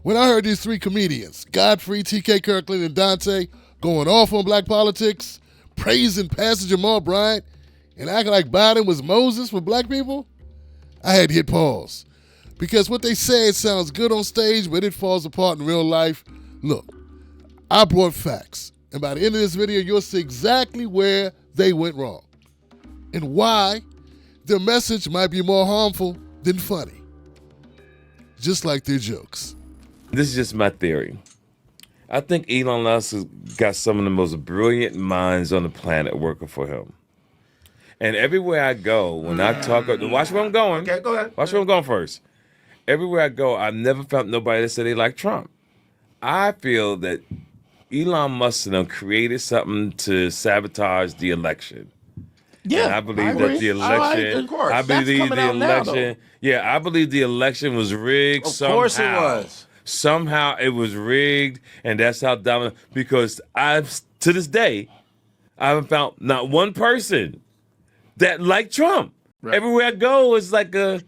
When I heard these three comedians, Godfrey, TK Kirkland, and Dante, going off on black politics, praising Pastor Jamal Bryant, and acting like Biden was Moses for black people, I had to hit pause. Because what they said sounds good on stage, but it falls apart in real life. Look, I brought facts. And by the end of this video, you'll see exactly where they went wrong and why their message might be more harmful than funny. Just like their jokes. This is just my theory. I think Elon Musk has got some of the most brilliant minds on the planet working for him. And everywhere I go, when I talk, watch where I'm going. Okay, go ahead. Watch where I'm going first. Everywhere I go, I've never found nobody that said they like Trump. I feel that Elon Musk created something to sabotage the election. Yeah, and I believe that the election. of course. I believe the election. Now, I believe the election was rigged. Of course it was. Somehow it was rigged, and that's how dominant. Because to this day, I haven't found not one person that liked Trump. Right. Everywhere I go, it's like that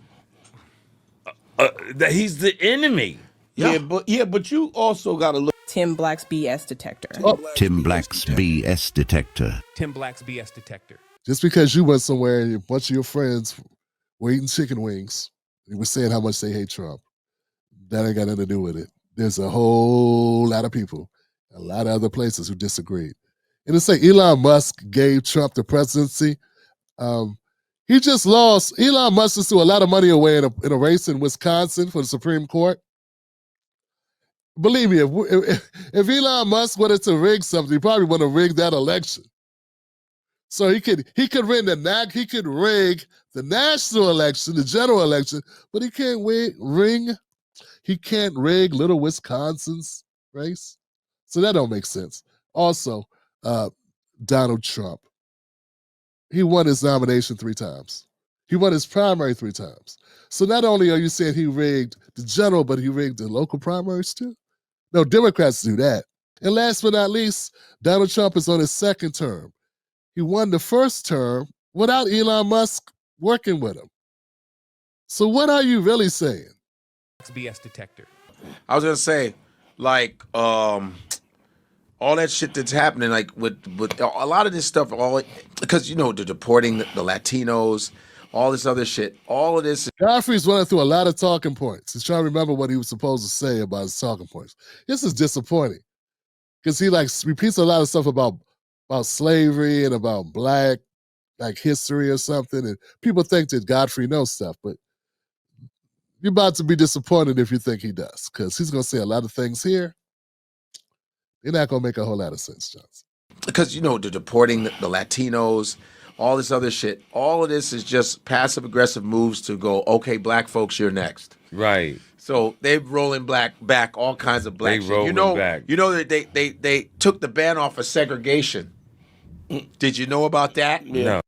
he's the enemy. Yeah, but you also got to look. Tim Black's BS detector. Tim Black's BS detector. Tim Black's BS detector. Just because you went somewhere and a bunch of your friends were eating chicken wings, and were saying how much they hate Trump, that ain't got nothing to do with it. There's a whole lot of people, a lot of other places who disagreed. And to say Elon Musk gave Trump the presidency, he just lost. Elon Musk just threw a lot of money away in a race in Wisconsin for the Supreme Court. Believe me, if Elon Musk wanted to rig something, he probably would have rigged that election. So he could rig the national election, the general election, but he can't rig little Wisconsin's race. So that don't make sense. Also, Donald Trump, he won his nomination 3 times. He won his primary 3 times. So not only are you saying he rigged the general, but he rigged the local primaries too? No, Democrats do that. And last but not least, Donald Trump is on his 2nd term. He won the 1st term without Elon Musk working with him. So what are you really saying? BS detector. I was gonna say, like, all that shit that's happening, like with a lot of this stuff, because they're deporting the Latinos, all this other shit, all of this. Godfrey's running through a lot of talking points. He's trying to remember what he was supposed to say about his talking points. This is disappointing because he repeats a lot of stuff about slavery and about black history or something, and people think that Godfrey knows stuff, but you're about to be disappointed if you think he does, because he's going to say a lot of things here. They're not going to make a whole lot of sense, Johnson. Because they're deporting the Latinos, all this other shit. All of this is just passive aggressive moves to go, okay, black folks, you're next. Right. So they're rolling back all kinds of black shit. Back. You know that they took the ban off of segregation. Did you know about that? Yeah.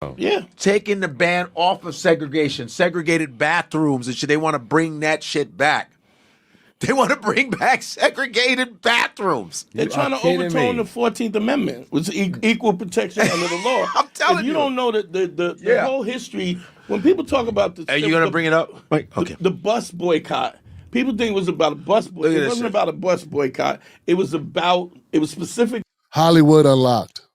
No. Yeah. Taking the ban off of segregation, segregated bathrooms and shit. They want to bring that shit back. They want to bring back segregated bathrooms. They're trying to overturn the 14th Amendment, which is equal protection under the law. I'm telling you. You don't know that the whole history, when people talk about the... Are you going to bring it up? Okay. The bus boycott. People think it was about a bus boycott. It wasn't about a bus boycott. It was specifically... Hollywood Unlocked.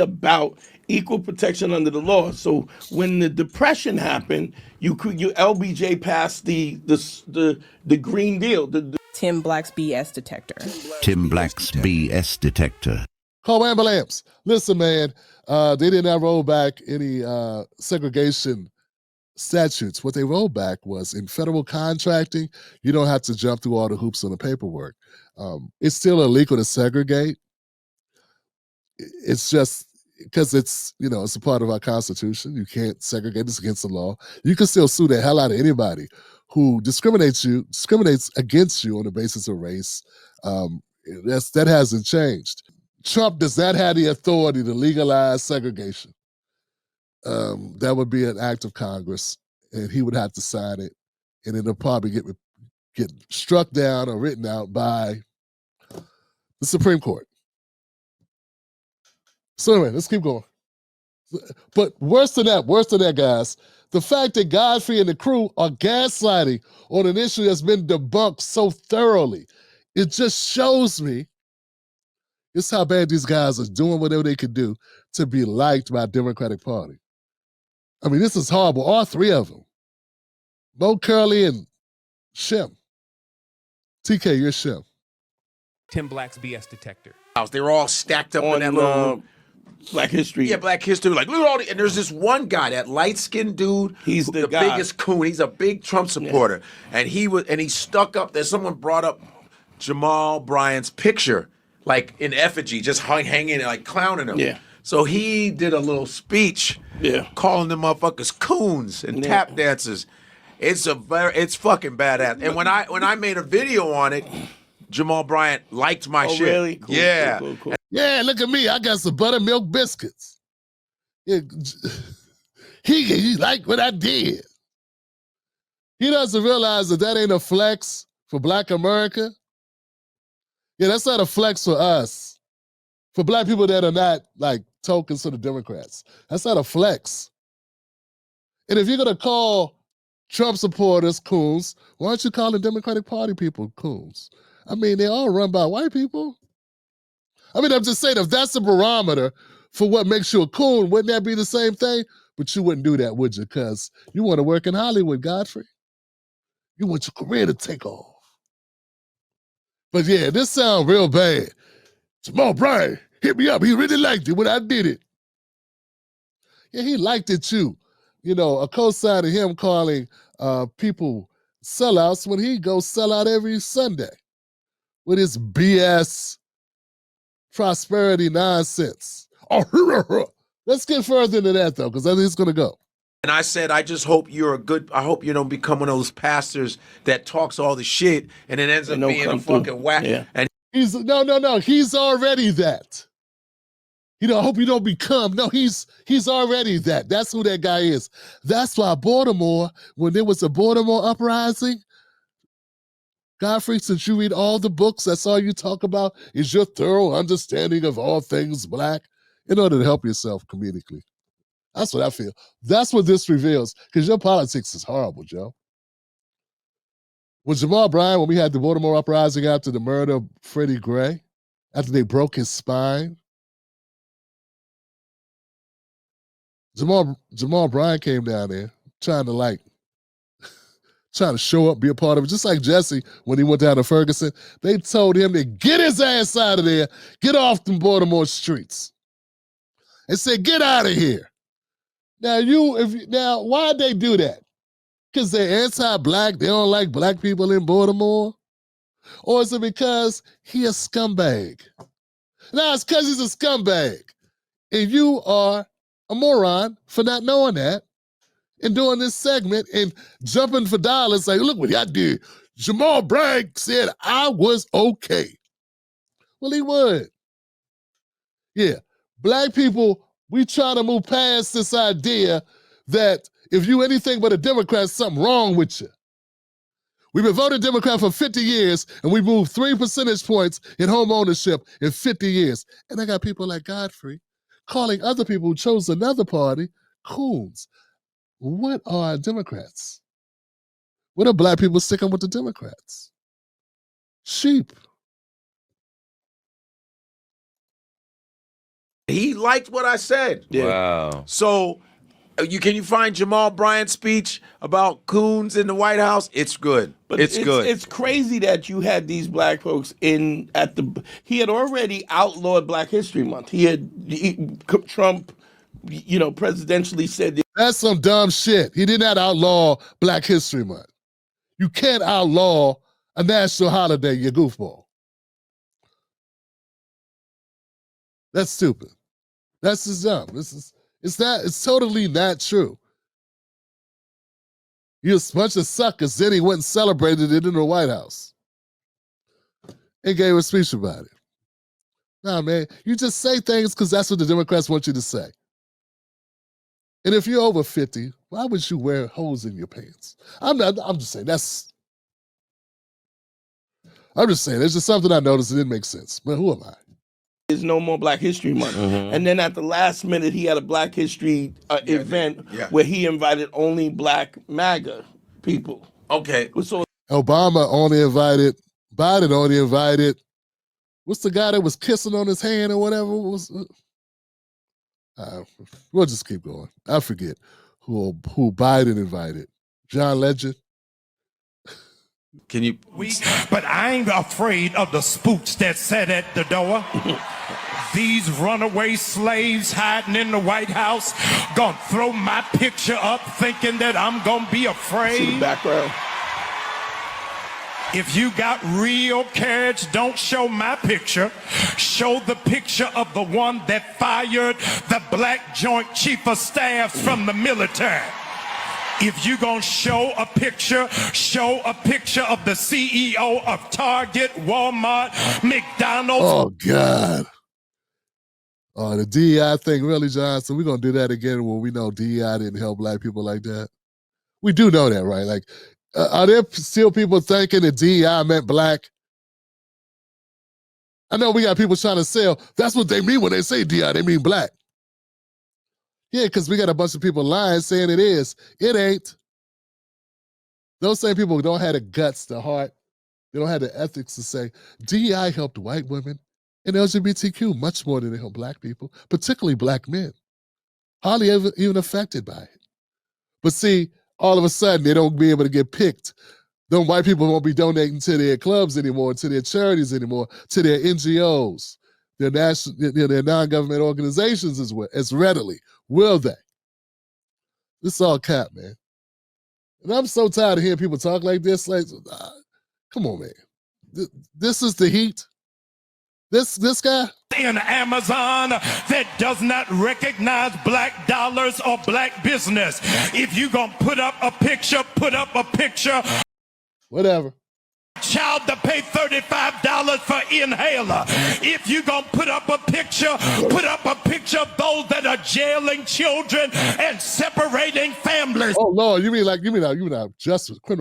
About equal protection under the law. So when the Depression happened, you LBJ passed the Green Deal. Tim Black's BS detector. Tim Black's BS detector. Call ambulance. Listen, man, they did not roll back any segregation statutes. What they rolled back was in federal contracting, you don't have to jump through all the hoops on the paperwork. It's still illegal to segregate. It's just because it's a part of our Constitution. You can't segregate. It's against the law. You can still sue the hell out of anybody who discriminates against you on the basis of race. That hasn't changed. Trump does not have the authority to legalize segregation. That would be an act of Congress, and he would have to sign it, and it'll probably get struck down or written out by the Supreme Court. So anyway, let's keep going. But worse than that, guys, the fact that Godfrey and the crew are gaslighting on an issue that's been debunked so thoroughly, it just shows me it's how bad these guys are doing whatever they could do to be liked by the Democratic Party. I mean, this is horrible. All three of them. Mo, Curly, and Shem. TK, you're Shem. Tim Black's BS detector. They were all stacked up in that little room. Black History. Yeah, Black History. Like, look at all the, and there's this one guy, that light-skinned dude. He's the guy. Biggest coon. He's a big Trump supporter. Yeah. And he stuck up there. Someone brought up Jamal Bryant's picture, like in effigy, just hanging, like clowning him. Yeah. So he did a little speech, calling them motherfuckers coons and tap dancers. It's fucking badass. And when I made a video on it, Jamal Bryant liked my shit. Really? Cool, yeah. Cool. Yeah, look at me. I got some buttermilk biscuits. Yeah, he liked what I did. He doesn't realize that ain't a flex for Black America. Yeah, that's not a flex for us. For Black people that are not like tokens to the Democrats. That's not a flex. And if you're going to call Trump supporters coons, why aren't you calling Democratic Party people coons? I mean, they're all run by white people. I mean, I'm just saying, if that's the barometer for what makes you a coon, wouldn't that be the same thing? But you wouldn't do that, would you? Because you want to work in Hollywood, Godfrey. You want your career to take off. But yeah, this sounds real bad. Jamal Bryant hit me up. He really liked it when I did it. Yeah, he liked it too. You know, a co-sign of him calling people sellouts when he goes sell out every Sunday with his BS prosperity nonsense. Oh, let's get further into that though, because I think it's gonna go. And I said, I just hope I hope you don't become one of those pastors that talks all the shit and it ends up being a fucking whack. Yeah. And He's no, he's already that. You know, I hope you don't become. No, he's already that. That's who that guy is. That's why Baltimore, when there was a Baltimore uprising, Godfrey, since you read all the books, that's all you talk about is your thorough understanding of all things Black in order to help yourself comedically. That's what I feel. That's what this reveals, because your politics is horrible, Joe. When Jamal Bryant, when we had the Baltimore uprising after the murder of Freddie Gray, after they broke his spine, Jamal Bryant came down there trying to show up, be a part of it. Just like Jesse, when he went down to Ferguson, they told him to get his ass out of there, get off the Baltimore streets. And said, get out of here. Now, why'd they do that? Because they're anti-Black, they don't like Black people in Baltimore? Or is it because he a scumbag? No, it's because he's a scumbag. And you are a moron for not knowing that and doing this segment and jumping for dollars like, look what I did. Jamal Bryant said I was okay. Well, he would. Yeah, Black people, we try to move past this idea that if you anything but a Democrat, something wrong with you. We've been voting Democrat for 50 years, and we moved 3 percentage points in home ownership in 50 years. And I got people like Godfrey calling other people who chose another party coons. What are Democrats? What are Black people sticking with the Democrats? Sheep. he liked what I said. Yeah. Wow. So can you find Jamal Bryant's speech about coons in the White House? It's good. But it's good. It's crazy that you had these Black folks he had already outlawed Black History Month. Trump, presidentially said That's some dumb shit. He did not outlaw Black History Month. You can't outlaw a national holiday, you goofball. That's stupid. That's just dumb. It's totally not true. You're a bunch of suckers. Then he went and celebrated it in the White House and gave a speech about it. Nah, man, you just say things because that's what the Democrats want you to say. And if you're over 50, why would you wear holes in your pants? I'm just saying, it's just something I noticed. It didn't make sense. But who am I? There's no more Black History Month. And then at the last minute, he had a Black History event where he invited only Black MAGA people. Okay. So Obama only invited, Biden only invited, what's the guy that was kissing on his hand or whatever? We'll just keep going. I forget who Biden invited. John Legend. Can you? But I ain't afraid of the spooks that sat at the door. These runaway slaves hiding in the White House gonna throw my picture up thinking that I'm gonna be afraid. see the background. If you got real courage, don't show my picture. Show the picture of the one that fired the Black Joint Chief of Staffs from the military. If you gonna show a picture of the CEO of Target, Walmart, McDonald's. Oh, God. Oh, the DEI thing, really, Johnson? We're going to do that again when we know DEI didn't help Black people like that? We do know that, right? Like, are there still people thinking that DEI meant Black? I know we got people trying to sell. That's what they mean when they say DEI. They mean Black. Yeah, because we got a bunch of people lying saying it is. It ain't. Those same people don't have the guts, the heart. They don't have the ethics to say DEI helped white women and LGBTQ much more than it helped Black people, particularly Black men. Hardly ever even affected by it. But see, all of a sudden, they don't be able to get picked. Then white people won't be donating to their clubs anymore, to their charities anymore, to their NGOs, their non-government organizations as readily. Will they? This is all cap, man. And I'm so tired of hearing people talk like this. Like, come on, man. This is the heat. This guy? In Amazon that does not recognize Black dollars or Black business. If you gonna put up a picture. Whatever. Child to pay $35 for inhaler. If you gonna put up a picture of those that are jailing children and separating families. Oh Lord, you mean our criminal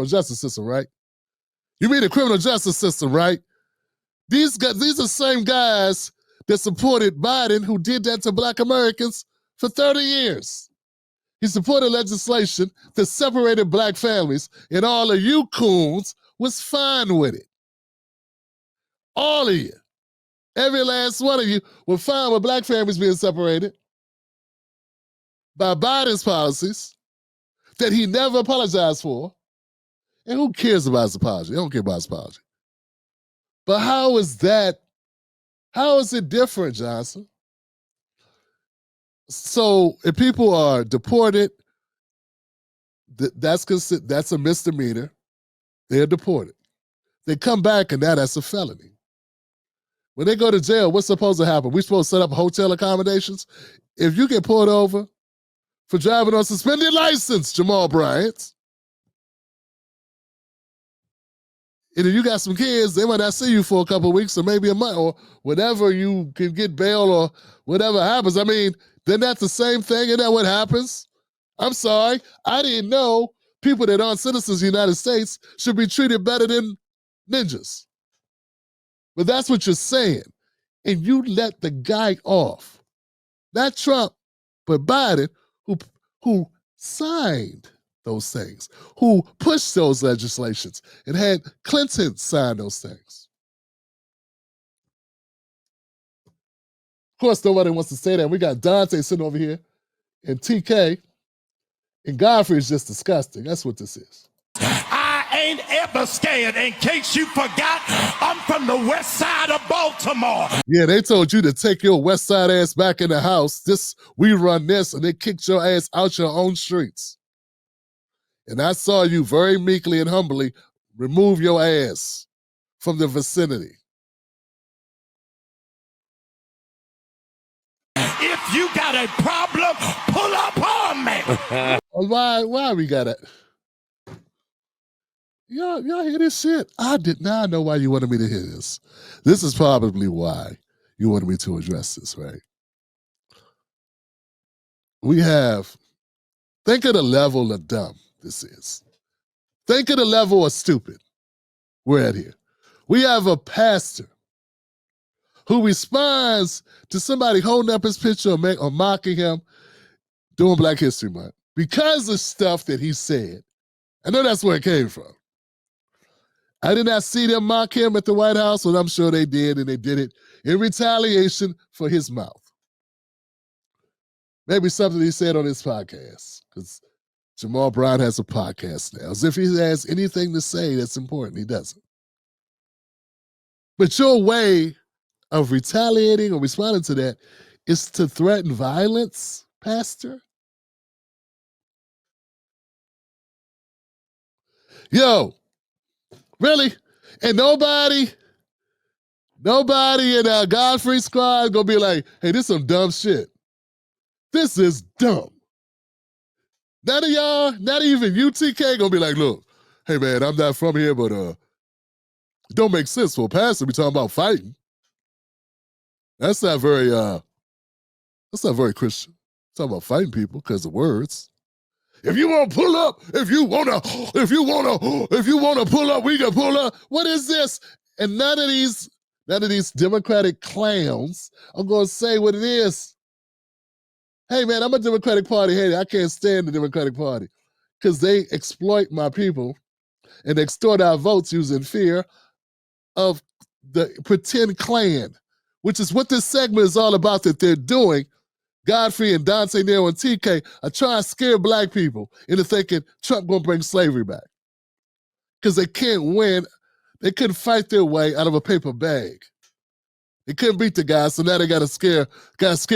justice system, right? You mean the criminal justice system, right? These are the same guys that supported Biden who did that to Black Americans for 30 years. He supported legislation that separated Black families, and all of you coons was fine with it. All of you. Every last one of you were fine with Black families being separated by Biden's policies that he never apologized for. And who cares about his apology? I don't care about his apology. But how is it different, Johnson? So if people are deported, that's a misdemeanor. They're deported. They come back and now that's a felony. When they go to jail, what's supposed to happen? We're supposed to set up hotel accommodations? If you get pulled over for driving on suspended license, Jamal Bryant, and if you got some kids, they might not see you for a couple of weeks or maybe a month or whatever, you can get bail or whatever happens. I mean, then that's the same thing. Isn't that what happens? I'm sorry. I didn't know people that aren't citizens of the United States should be treated better than ninjas. But that's what you're saying. And you let the guy off. Not Trump, but Biden, who signed those things, who pushed those legislations and had Clinton sign those things. Of course, nobody wants to say that. We got Dante sitting over here and TK, and Godfrey is just disgusting. That's what this is. I ain't ever scared. In case you forgot, I'm from the west side of Baltimore. Yeah, they told you to take your west side ass back in the house. We run this, and they kicked your ass out your own streets. And I saw you very meekly and humbly remove your ass from the vicinity. If you got a problem, pull up on me. Why we got it? Y'all hear this shit? I did not know why you wanted me to hear this. This is probably why you wanted me to address this, right? Think of the level of dumb this is. Think of the level of stupid we're at here. We have a pastor who responds to somebody holding up his picture or mocking him during Black History Month because of stuff that he said. I know that's where it came from. I did not see them mock him at the White House, but I'm sure they did, and they did it in retaliation for his mouth. Maybe something he said on his podcast, because Jamal Bryant has a podcast now. As if he has anything to say that's important, he doesn't. But your way of retaliating or responding to that is to threaten violence, Pastor? Yo, really? And nobody in our Godfrey squad gonna be like, hey, this is some dumb shit. This is dumb. None of y'all, not even UTK, gonna be like, look, hey man, I'm not from here, but it don't make sense for a pastor to be talking about fighting. That's not very Christian. Talking about fighting people because of words. If you want to pull up, if you wanna pull up, we can pull up. What is this? And none of these Democratic clowns are gonna say what it is. Hey man, I'm a Democratic Party hater. I can't stand the Democratic Party because they exploit my people and extort our votes using fear of the pretend Klan, which is what this segment is all about that they're doing. Godfrey and Dante Nero and TK are trying to scare Black people into thinking Trump gonna bring slavery back. Because they can't win. They couldn't fight their way out of a paper bag. They couldn't beat the guy, so now they gotta scare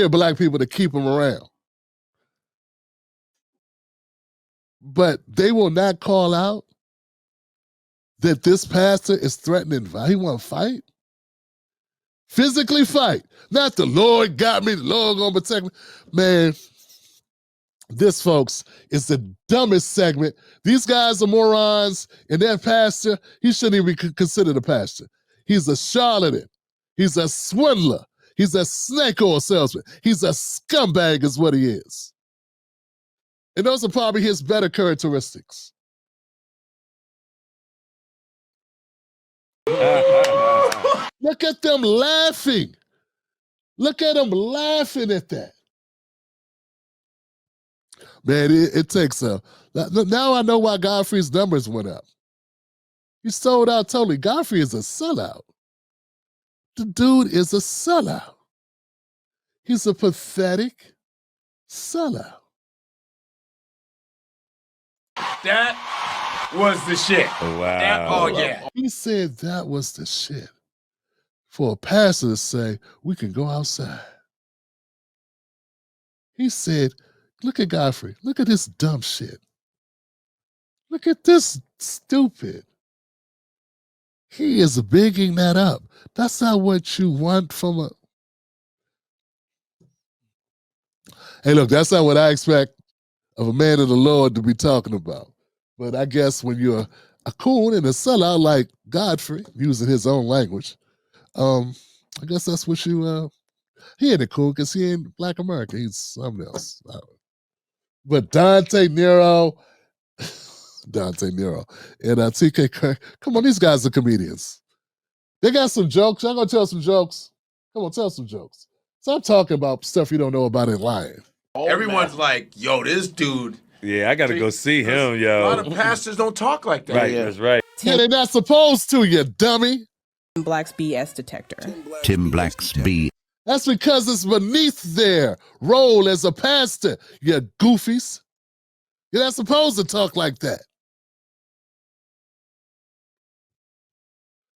Black people to keep them around. But they will not call out that this pastor is threatening, he want to fight? Physically fight. Not the Lord got me, the Lord gonna protect me. Man, this, folks, is the dumbest segment. These guys are morons, and that pastor, he shouldn't even be considered a pastor. He's a charlatan. He's a swindler. He's a snake oil salesman. He's a scumbag is what he is. And those are probably his better characteristics. Look at them laughing. Look at them laughing at that. Man, it takes a... Now I know why Godfrey's numbers went up. He sold out totally. Godfrey is a sellout. The dude is a sellout. He's a pathetic sellout. That was the shit. Wow. Yeah. He said that was the shit. For a pastor to say, we can go outside. He said, look at Godfrey. Look at this dumb shit. Look at this stupid. He is bigging that up. That's not what you want from a... Hey, look, that's not what I expect of a man of the Lord to be talking about. But I guess when you're a coon and a sellout like Godfrey, using his own language, I guess that's what you... he ain't a coon because he ain't Black American. He's something else. But Dante Nero, and TK Kirk, come on, these guys are comedians. They got some jokes. I'm going to tell some jokes. Come on, tell some jokes. Stop talking about stuff you don't know about and lying. Everyone's like, yo, this dude. Yeah, I got to go see him, A yo. lot of pastors don't talk like that. Right, that's right. Yeah, they're not supposed to, you dummy. Tim Black's BS detector. Tim Black's B. That's because it's beneath their role as a pastor, you goofies. You're not supposed to talk like that.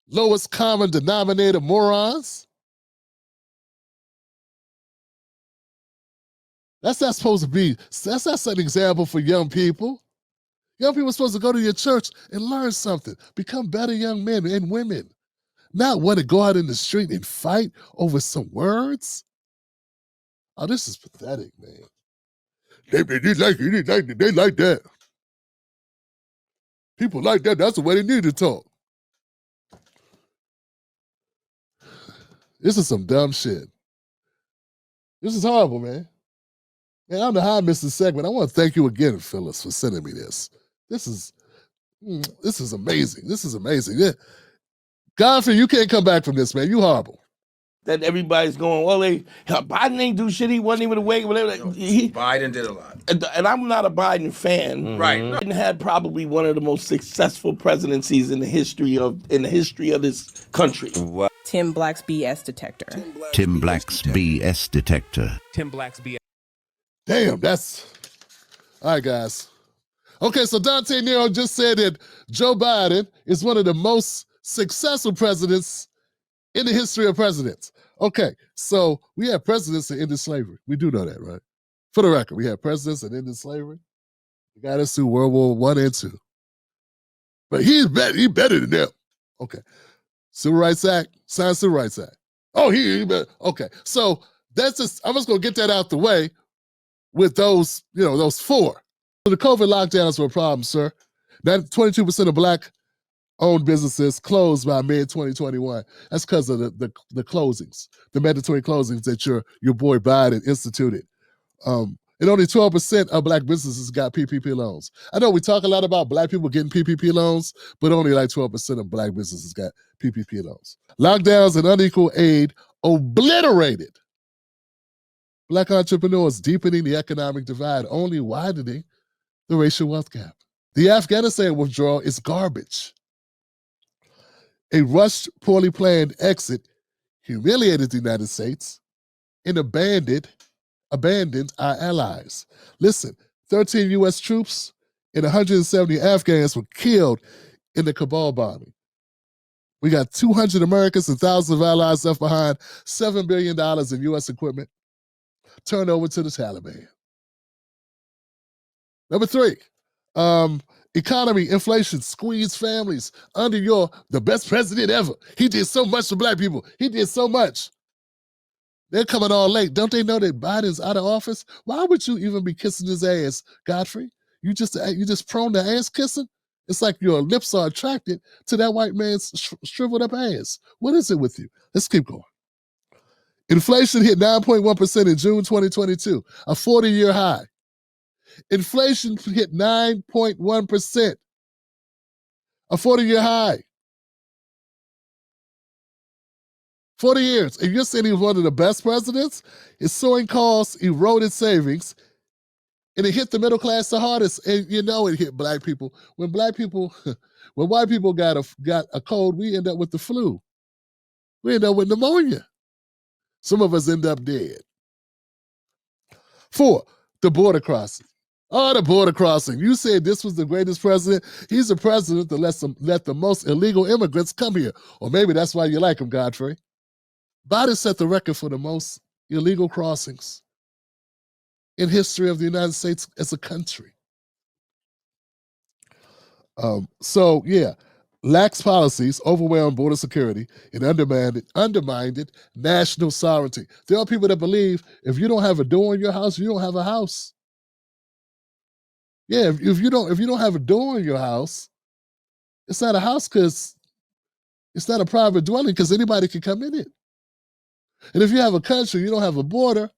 Lowest common denominator morons. That's not supposed to be, that's not an example for young people. Young people are supposed to go to your church and learn something, become better young men and women. Not want to go out in the street and fight over some words. Oh, this is pathetic, man. They like that. People like that, that's the way they need to talk. This is some dumb shit. This is horrible, man. Man, I don't know how I missed this segment. I want to thank you again, Phyllis, for sending me this. This is amazing. This is amazing. Yeah. Godfrey, you can't come back from this, man. You horrible. that everybody's going, well, Biden ain't do shit. He wasn't even awake. Whatever. Biden did a lot. And I'm not a Biden fan. Right. Biden had probably one of the most successful presidencies in the history of this country. What? Tim Black's BS detector. Tim Black's BS detector. Tim Black's BS. Damn, that's all right, guys. Okay, so Dante Nero just said that Joe Biden is one of the most successful presidents in the history of presidents. Okay, so we have presidents that ended slavery. We do know that, right? For the record, we have presidents that ended slavery. We got us through World War I and II. But he's better than them. Okay. Civil Rights Act, signed Civil Rights Act. Oh, he better. Okay, so that's just, I'm just gonna get that out the way with those, those four. So the COVID lockdowns were a problem, sir. That 22% of Black-owned businesses closed by mid-2021. That's because of the closings, the mandatory closings that your boy Biden instituted. And only 12% of Black businesses got PPP loans. I know we talk a lot about Black people getting PPP loans, but only like 12% of Black businesses got PPP loans. Lockdowns and unequal aid obliterated Black entrepreneurs, deepening the economic divide, only widening the racial wealth gap. The Afghanistan withdrawal is garbage. A rushed, poorly planned exit humiliated the United States and abandoned our allies. Listen, 13 U.S. troops and 170 Afghans were killed in the Kabul bombing. We got 200 Americans and thousands of allies left behind, $7 billion in U.S. equipment turned over to the Taliban. Number 3, economy, inflation, squeeze families under the best president ever. He did so much for Black people. He did so much. They're coming all late. Don't they know that Biden's out of office? Why would you even be kissing his ass, Godfrey? You just prone to ass kissing? It's like your lips are attracted to that white man's shriveled up ass. What is it with you? Let's keep going. Inflation hit 9.1% in June 2022, a 40-year high. Inflation hit 9.1%, a 40-year high. 40 years. And you're saying he was one of the best presidents? His soaring costs eroded savings, and it hit the middle class the hardest. And it hit Black people. When white people got a cold, we end up with the flu. We end up with pneumonia. Some of us end up dead. 4, the border crossing. Oh, the border crossing. You said this was the greatest president. He's the president that let the most illegal immigrants come here. Or maybe that's why you like him, Godfrey. Biden set the record for the most illegal crossings in history of the United States as a country. Lax policies overwhelmed border security and undermined national sovereignty. There are people that believe if you don't have a door in your house, you don't have a house. Yeah, if you don't have a door in your house, it's not a house because it's not a private dwelling because anybody can come in it. And if you have a country, you don't have a border.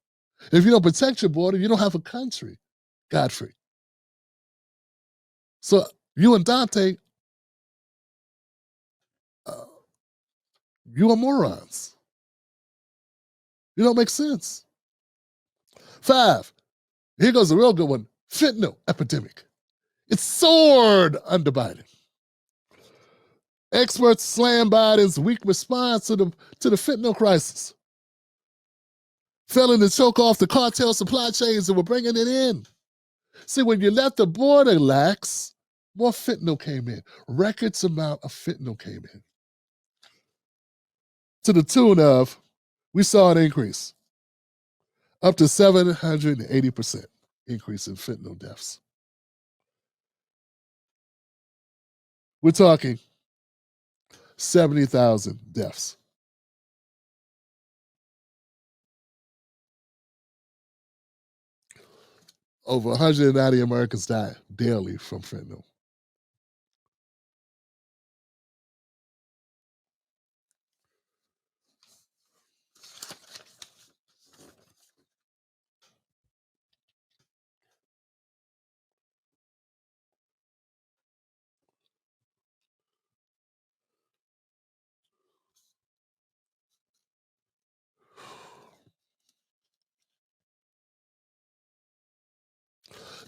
If you don't protect your border, you don't have a country, Godfrey. So you and Dante, you are morons. You don't make sense. 5, here goes a real good one. Fentanyl epidemic. It soared under Biden. Experts slam Biden's weak response to the fentanyl crisis, failing to choke off the cartel supply chains that were bringing it in. See, when you let the border lax, more fentanyl came in. Records amount of fentanyl came in. To the tune of, we saw an increase, up to 780% increase in fentanyl deaths. We're talking 70,000 deaths. Over 190 Americans die daily from fentanyl.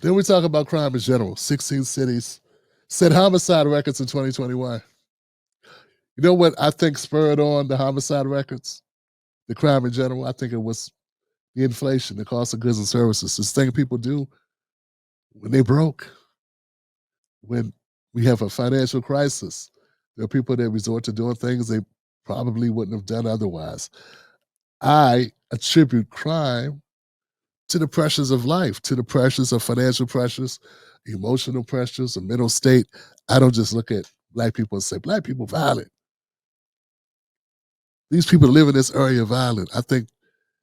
Then we talk about crime in general. 16 cities set homicide records in 2021. You know what I think spurred on the homicide records? The crime in general? I think it was the inflation, the cost of goods and services. This thing people do when they broke, when we have a financial crisis. There are people that resort to doing things they probably wouldn't have done otherwise. I attribute crime to the pressures of life, to the pressures of financial pressures, emotional pressures, a mental state. I don't just look at black people and say, black people violent. These people live in this area violent. I think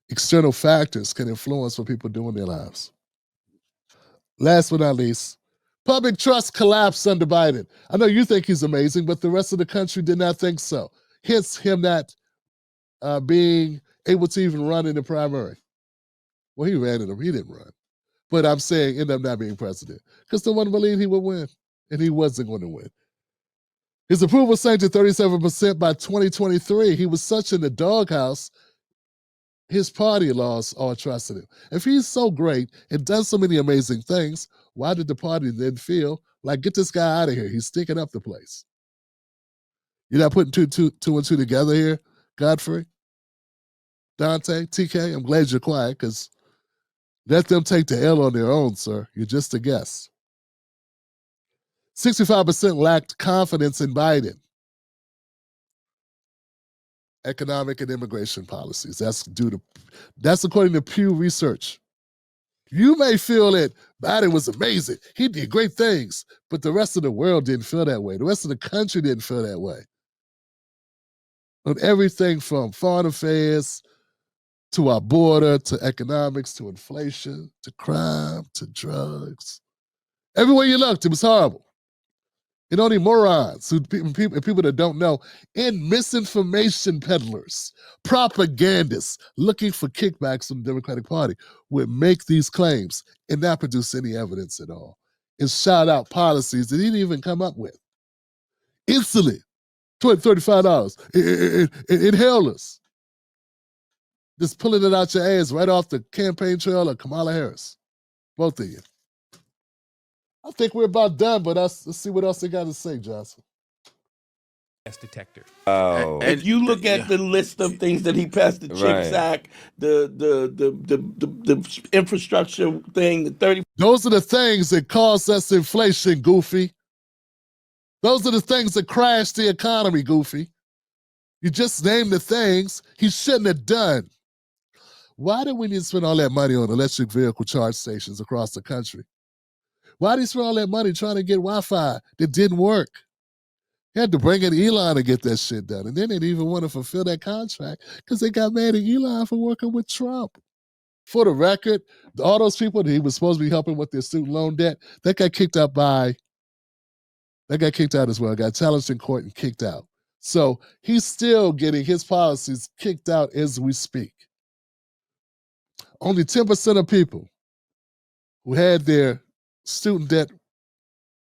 external factors can influence what people do in their lives. Last but not least, public trust collapsed under Biden. I know you think he's amazing, but the rest of the country did not think so. Hence him not being able to even run in the primary. Well, he ran in them. He didn't run. But I'm saying end up not being president because no one believed he would win, and he wasn't going to win. His approval sank to 37% by 2023. He was such in the doghouse, his party lost all trust in him. If he's so great and does so many amazing things, why did the party then feel like, get this guy out of here? He's stinking up the place. You're not putting two and two together here, Godfrey, Dante, TK? I'm glad you're quiet because let them take the L on their own, sir. You're just a guest. 65% lacked confidence in Biden. Economic and immigration policies. That's according to Pew Research. You may feel that Biden was amazing. He did great things, but the rest of the world didn't feel that way. The rest of the country didn't feel that way. On everything from foreign affairs to our border, to economics, to inflation, to crime, to drugs. Everywhere you looked, it was horrible. And only morons, people that don't know, and misinformation peddlers, propagandists looking for kickbacks from the Democratic Party would make these claims and not produce any evidence at all and shout out policies that he didn't even come up with. Instantly, $20, $35. Inhale us. Just pulling it out your ass right off the campaign trail of Kamala Harris. Both of you. I think we're about done, but let's see what else they got to say, Johnson. Detector. Oh, If you look at the list of things that he passed, the CHIPS Act, the infrastructure thing, the 30. Those are the things that caused us inflation, Goofy. Those are the things that crashed the economy, Goofy. You just named the things he shouldn't have done. Why do we need to spend all that money on electric vehicle charge stations across the country? Why did he spend all that money trying to get Wi-Fi that didn't work? He had to bring in Elon to get that shit done. And then they didn't even want to fulfill that contract because they got mad at Elon for working with Trump. For the record, all those people that he was supposed to be helping with their student loan debt, that got kicked out as well. Got challenged in court and kicked out. So he's still getting his policies kicked out as we speak. Only 10% of people who had their student debt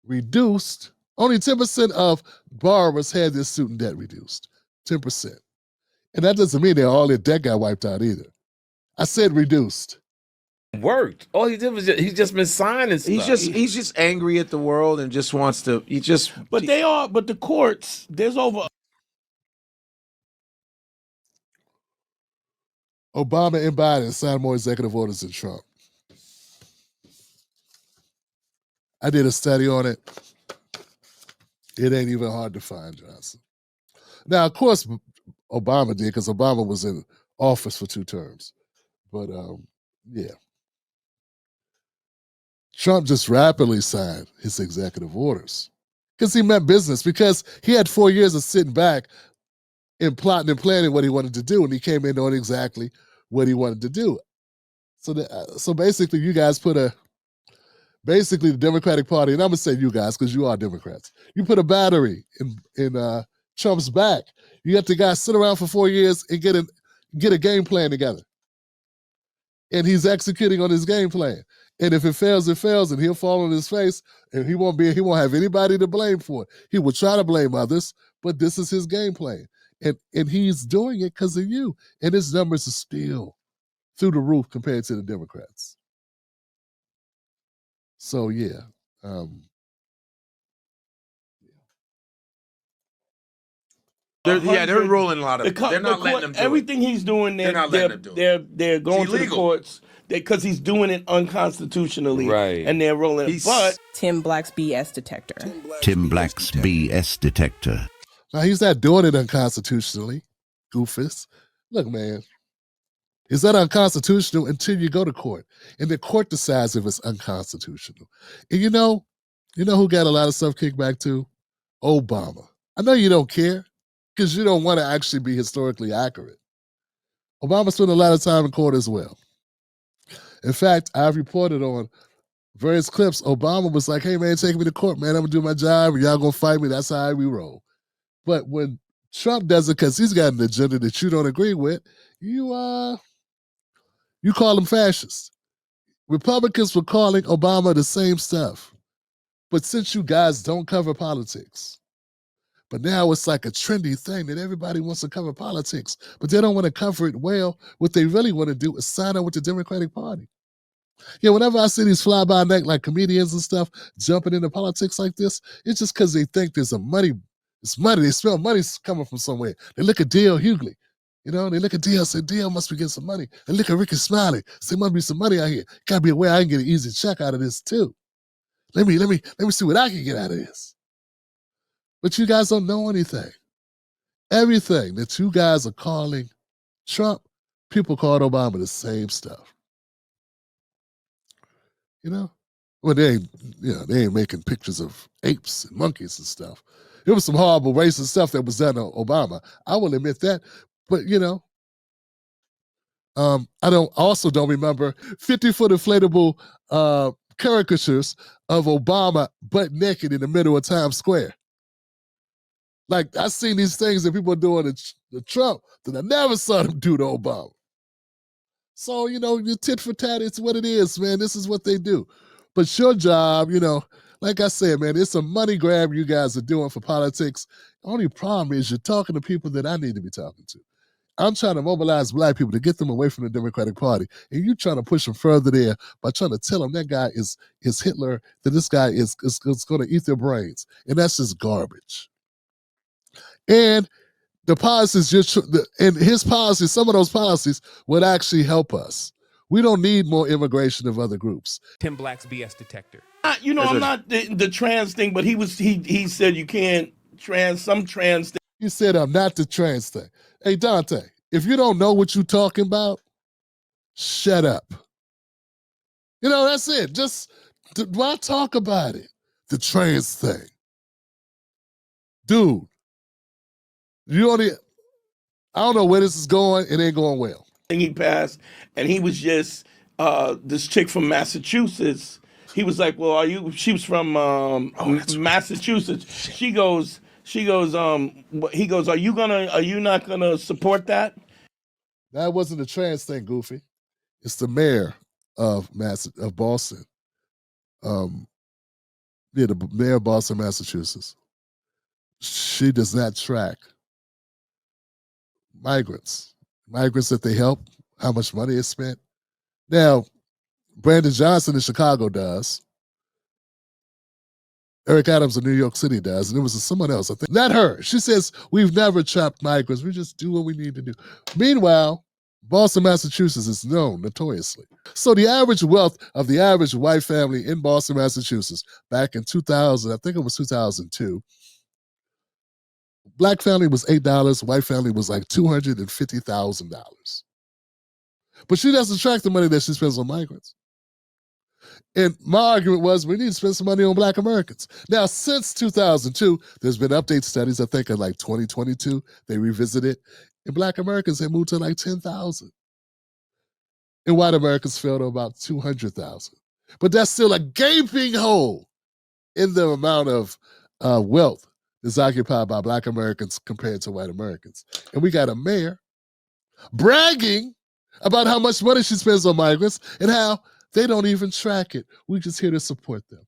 reduced, only 10% of borrowers had their student debt reduced. 10%. And that doesn't mean that all their debt got wiped out either. I said reduced. Worked. All he did was he's just been signing stuff. He's just angry at the world and just wants to. But the courts. There's over. Obama and Biden signed more executive orders than Trump. I did a study on it. It ain't even hard to find, Johnson. Now, of course, Obama did because Obama was in office for 2 terms. But, yeah. Trump just rapidly signed his executive orders because he meant business, because he had 4 years of sitting back and plotting and planning what he wanted to do, and he came in knowing exactly what he wanted to do. So basically, you guys basically the Democratic Party, and I'm going to say you guys because you are Democrats, you put a battery in Trump's back. You let the guy sit around for 4 years and get a game plan together. And he's executing on his game plan. And if it fails, it fails, and he'll fall on his face, and he won't have anybody to blame for it. He will try to blame others, but this is his game plan. And he's doing it because of you. And his numbers are still through the roof compared to the Democrats. So yeah. They're ruling a lot of. They're not letting them do everything he's doing. They're not letting him do it. They're going to the illegal. courts because he's doing it unconstitutionally, Right. and they're rolling it. But Tim Black's BS detector. Tim Black's BS detector. Now he's not doing it unconstitutionally, goofus. Look, man, it's not unconstitutional until you go to court, and the court decides if it's unconstitutional. And you know who got a lot of stuff kicked back to? Obama. I know you don't care because you don't want to actually be historically accurate. Obama spent a lot of time in court as well. In fact, I've reported on various clips. Obama was like, "Hey man, take me to court, man. I'm gonna do my job, and y'all gonna fight me. That's how we roll." But when Trump does it because he's got an agenda that you don't agree with, you call him fascist. Republicans were calling Obama the same stuff. But since you guys don't cover politics, but now it's like a trendy thing that everybody wants to cover politics, but they don't want to cover it well. What they really want to do is sign up with the Democratic Party. Yeah, whenever I see these fly-by-night like comedians and stuff jumping into politics like this, it's just because they think there's a money. It's money. They smell money's coming from somewhere. They look at D.L. Hughley. They look at D.L. say, D.L. must be getting some money. They look at Ricky Smiley. Say, must be some money out here. Gotta be a way I can get an easy check out of this too. Let me see what I can get out of this. But you guys don't know anything. Everything that you guys are calling Trump, people called Obama the same stuff. Well, they ain't making pictures of apes and monkeys and stuff. It was some horrible racist stuff that was done to Obama. I will admit that. But, I don't remember 50-foot inflatable caricatures of Obama butt naked in the middle of Times Square. Like, I've seen these things that people are doing to Trump that I never saw them do to Obama. So, your tit for tat, it's what it is, man. This is what they do. But your job, like I said, man, it's a money grab you guys are doing for politics. The only problem is you're talking to people that I need to be talking to. I'm trying to mobilize black people to get them away from the Democratic Party. And you're trying to push them further there by trying to tell them that guy is Hitler, that this guy is going to eat their brains. And that's just garbage. And the policies, and his policies, some of those policies would actually help us. We don't need more immigration of other groups. Tim Black's BS detector. I'm not the trans thing, but he said you can't some trans thing. He said I'm not the trans thing. Hey, Dante, if you don't know what you're talking about, shut up. That's it. Just why talk about it? The trans thing. Dude, I don't know where this is going. It ain't going well. He passed, and he was just this chick from Massachusetts. He was like, "Well, she was from Massachusetts." Right. She goes. He goes, "Are you not gonna support that?" That wasn't a trans thing, Goofy. It's the mayor of Boston. The mayor of Boston, Massachusetts. She does not track migrants that they help, how much money is spent. Now, Brandon Johnson in Chicago does. Eric Adams in New York City does, and there was someone else, I think. Not her. She says, we've never trapped migrants. We just do what we need to do. Meanwhile, Boston, Massachusetts is known notoriously. So the average wealth of the average white family in Boston, Massachusetts, back in 2000, I think it was 2002, black family was $8, white family was like $250,000. But she doesn't track the money that she spends on migrants. And my argument was we need to spend some money on black Americans. Now, since 2002, there's been update studies, I think in like 2022, they revisited, and black Americans have moved to like 10,000. And white Americans fell to about 200,000. But that's still a gaping hole in the amount of wealth that's occupied by black Americans compared to white Americans. And we got a mayor bragging about how much money she spends on migrants and how they don't even track it. We're just here to support them.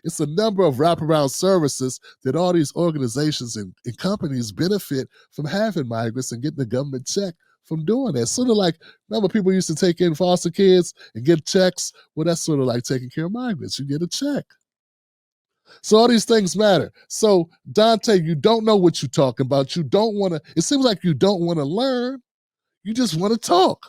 It's a number of wraparound services that all these organizations and companies benefit from having migrants and getting the government check from doing that. Sort of like, remember people used to take in foster kids and get checks? Well, that's sort of like taking care of migrants. You get a check. So all these things matter. So Dante, you don't know what you're talking about. You don't want to, it seems like you don't want to learn. You just want to talk.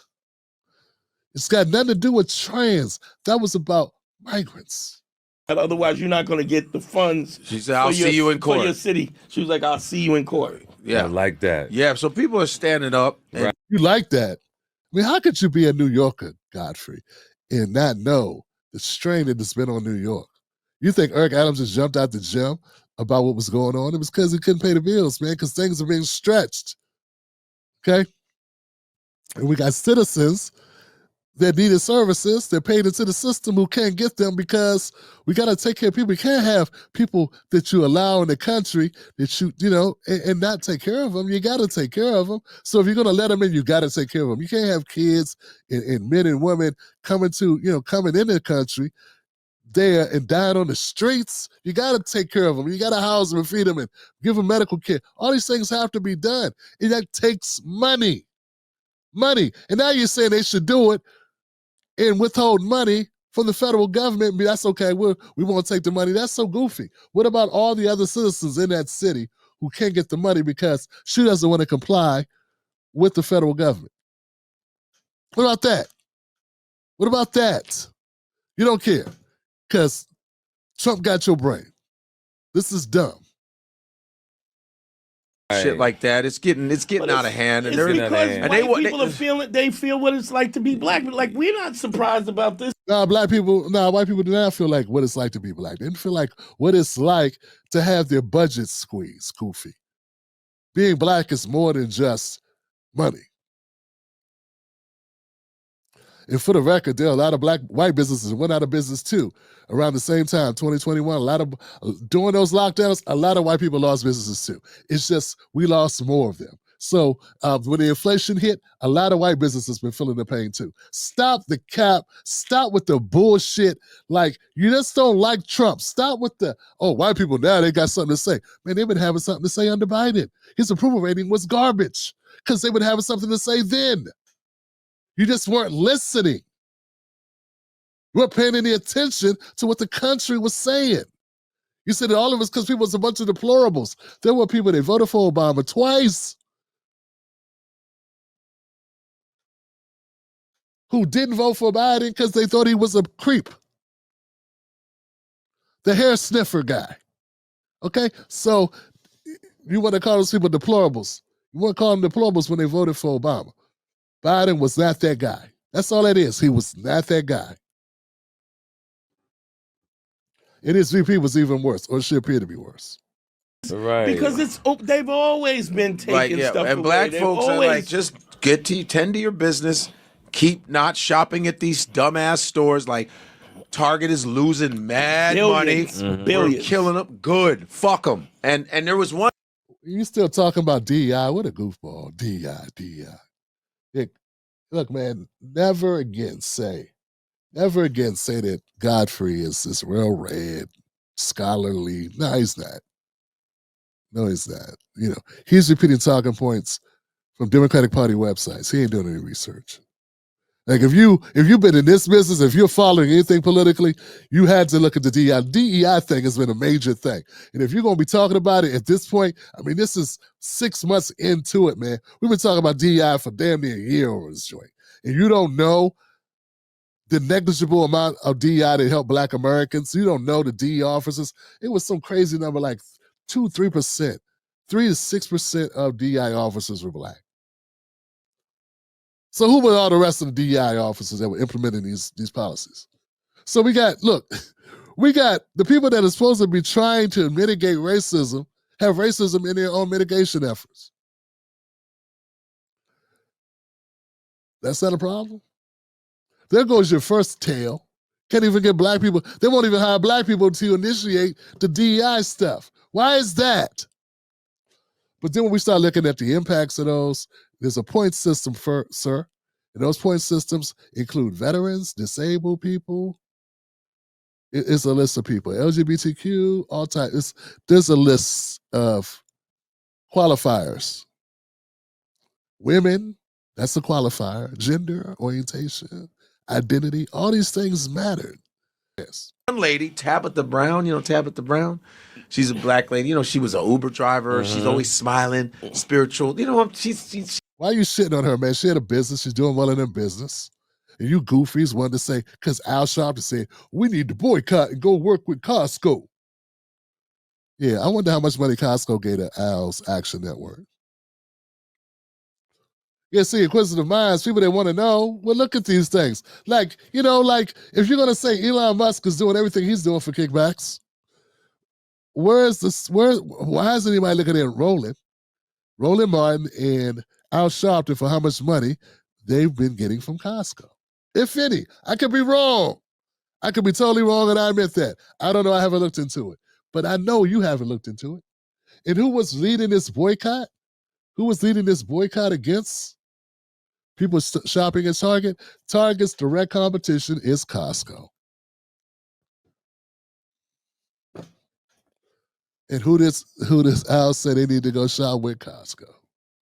It's got nothing to do with trans. That was about migrants. Otherwise, you're not going to get the funds. She said, "I'll see you in court." For your city. She was like, "I'll see you in court." Yeah, I like that. Yeah, so people are standing up. And You like that. I mean, how could you be a New Yorker, Godfrey, and not know the strain that has been on New York? You think Eric Adams just jumped out the gym about what was going on? It was because he couldn't pay the bills, man, because things are being stretched. Okay? And we got citizens that needed services, they're paid into the system who can't get them because we got to take care of people. We can't have people that you allow in the country that and not take care of them. You got to take care of them. So if you're going to let them in, you got to take care of them. You can't have kids and men and women coming in the country there and dying on the streets. You got to take care of them. You got to house them and feed them and give them medical care. All these things have to be done. And that takes money. Money. And now you're saying they should do it and withhold money from the federal government. That's okay. We won't take the money. That's so goofy. What about all the other citizens in that city who can't get the money because she doesn't want to comply with the federal government? What about that? What about that? You don't care because Trump got your brain. This is dumb. Shit like that. It's getting out of hand. And It's because and white people are feeling, they feel what it's like to be black. Like, we're not surprised about this. White people do not feel like what it's like to be black. They didn't feel like what it's like to have their budget squeezed, Koofy. Being black is more than just money. And for the record, there are a lot of white businesses that went out of business too around the same time, 2021. During those lockdowns, a lot of white people lost businesses too. It's just we lost more of them. So when the inflation hit, a lot of white businesses been feeling the pain too. Stop the cap. Stop with the bullshit. Like, you just don't like Trump. Stop with white people now, they got something to say. Man, they've been having something to say under Biden. His approval rating was garbage because they would have something to say then. You just weren't listening. You weren't paying any attention to what the country was saying. You said that all of us, because people was a bunch of deplorables. There were people that voted for Obama twice who didn't vote for Biden because they thought he was a creep. The hair sniffer guy. Okay? So you want to call those people deplorables. You want to call them deplorables when they voted for Obama. Biden was not that guy. That's all that is. He was not that guy. And his VP was even worse, or should appear to be worse. Right. Because they've always been taking stuff and away. black They've folks always, are like, just tend to your business. Keep not shopping at these dumbass stores. Like, Target is losing mad Billions. money. Mm-hmm. Billions. We're killing them. Good. Fuck them. And there was one. You still talking about DEI? What a goofball. DEI. Look, man, never again say that Godfrey is this well-read, scholarly. No, he's not. He's repeating talking points from Democratic Party websites. He ain't doing any research. Like, if you've been in this business, if you're following anything politically, you had to look at the DEI. DEI thing has been a major thing. And if you're going to be talking about it at this point, I mean, this is 6 months into it, man. We've been talking about DEI for damn near a year over this joint. And you don't know the negligible amount of DEI that helped Black Americans. You don't know the DEI officers. It was some crazy number, like 3% to 6% of DEI officers were Black. So who were all the rest of the DEI officers that were implementing these policies? So we got the people that are supposed to be trying to mitigate racism, have racism in their own mitigation efforts. That's not a problem. There goes your first tail. Can't even get Black people. They won't even hire Black people to initiate the DEI stuff. Why is that? But then when we start looking at the impacts of those, there's a point system, sir. And those point systems include veterans, disabled people. It's a list of people. LGBTQ, all types. There's a list of qualifiers. Women, That's a qualifier. Gender, orientation, identity, all these things mattered. Yes. One lady, Tabitha Brown, Tabitha Brown? She's a black lady. She was an Uber driver. She's always smiling, spiritual. She's Why are you shitting on her, man? She had a business. She's doing well in her business. And you goofies wanted to say, because Al Sharpton said, we need to boycott and go work with Costco. Yeah, I wonder how much money Costco gave to Al's Action Network. Yeah, see, inquisitive minds, people that want to know, well, look at these things. Like, if you're going to say Elon Musk is doing everything he's doing for kickbacks, why isn't anybody looking at Roland Martin and Al Sharpton for how much money they've been getting from Costco? If any. I could be wrong. I could be totally wrong, and I admit that. I don't know. I haven't looked into it. But I know you haven't looked into it. And who was leading this boycott? Who was leading this boycott against people shopping at Target? Target's direct competition is Costco. And who does Al say they need to go shop with Costco?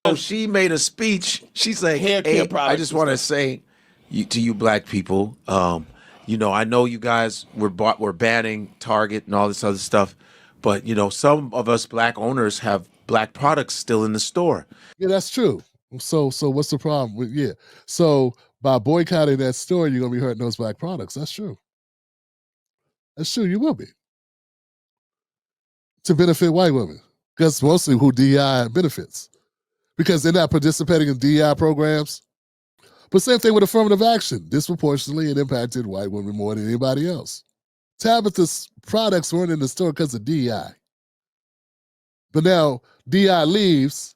So she made a speech. She's like, Hair care hey, products I just want to say to you black people, I know you guys were banning Target and all this other stuff, but some of us black owners have black products still in the store. Yeah, that's true. So what's the problem? Yeah. So by boycotting that store, you're gonna be hurting those black products. That's true. That's true. You will be. To benefit white women. That's mostly who DEI benefits. Because they're not participating in DEI programs. But same thing with affirmative action. Disproportionately, it impacted white women more than anybody else. Tabitha's products weren't in the store because of DEI. But now DEI leaves,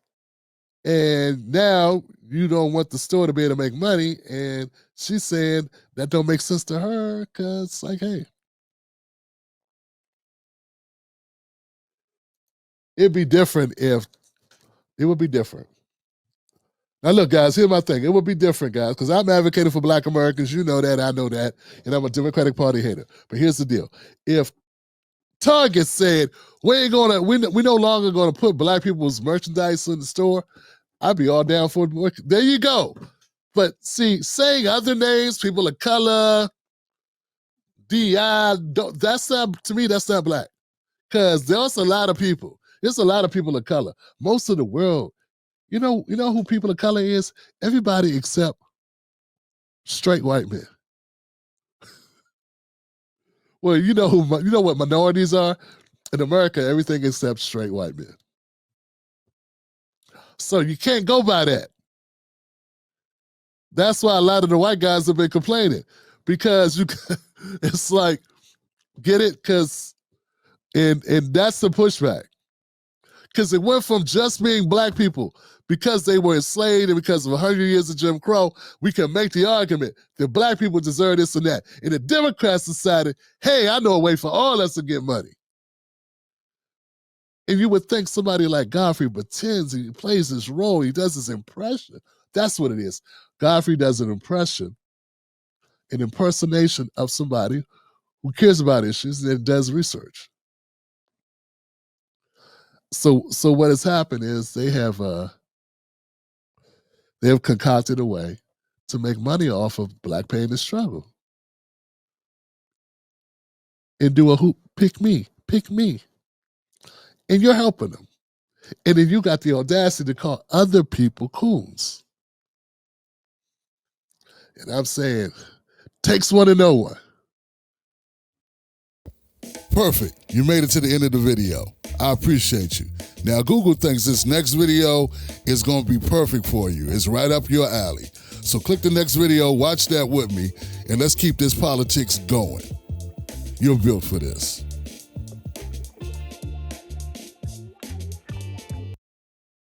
and now you don't want the store to be able to make money, and she's saying that don't make sense to her because, hey, it would be different. Now, look, guys, here's my thing. It would be different, guys, because I'm advocating for black Americans. You know that. I know that. And I'm a Democratic Party hater. But here's the deal. If Target said, we no longer going to put black people's merchandise in the store, I'd be all down for it. There you go. But see, saying other names, people of color, DI, to me, that's not black. Because there's a lot of people. There's a lot of people of color. Most of the world, you know who people of color is? Everybody except straight white men. Well, you know what minorities are? In America, everything except straight white men. So you can't go by that. That's why a lot of the white guys have been complaining. Because it's like, get it? And that's the pushback. Because it went from just being black people, because they were enslaved and because of 100 years of Jim Crow, we can make the argument that black people deserve this and that. And the Democrats decided, hey, I know a way for all us to get money. And you would think somebody like Godfrey pretends he plays this role, he does his impression. That's what it is. Godfrey does an impersonation of somebody who cares about issues and does research. So what has happened is they have concocted a way to make money off of black pain and struggle. And do a pick me. And you're helping them. And then you got the audacity to call other people coons. And I'm saying, takes one to know one. Perfect. You made it to the end of the video. I appreciate you. Now, Google thinks this next video is going to be perfect for you. It's right up your alley. So click the next video, watch that with me, and let's keep this politics going. You're built for this.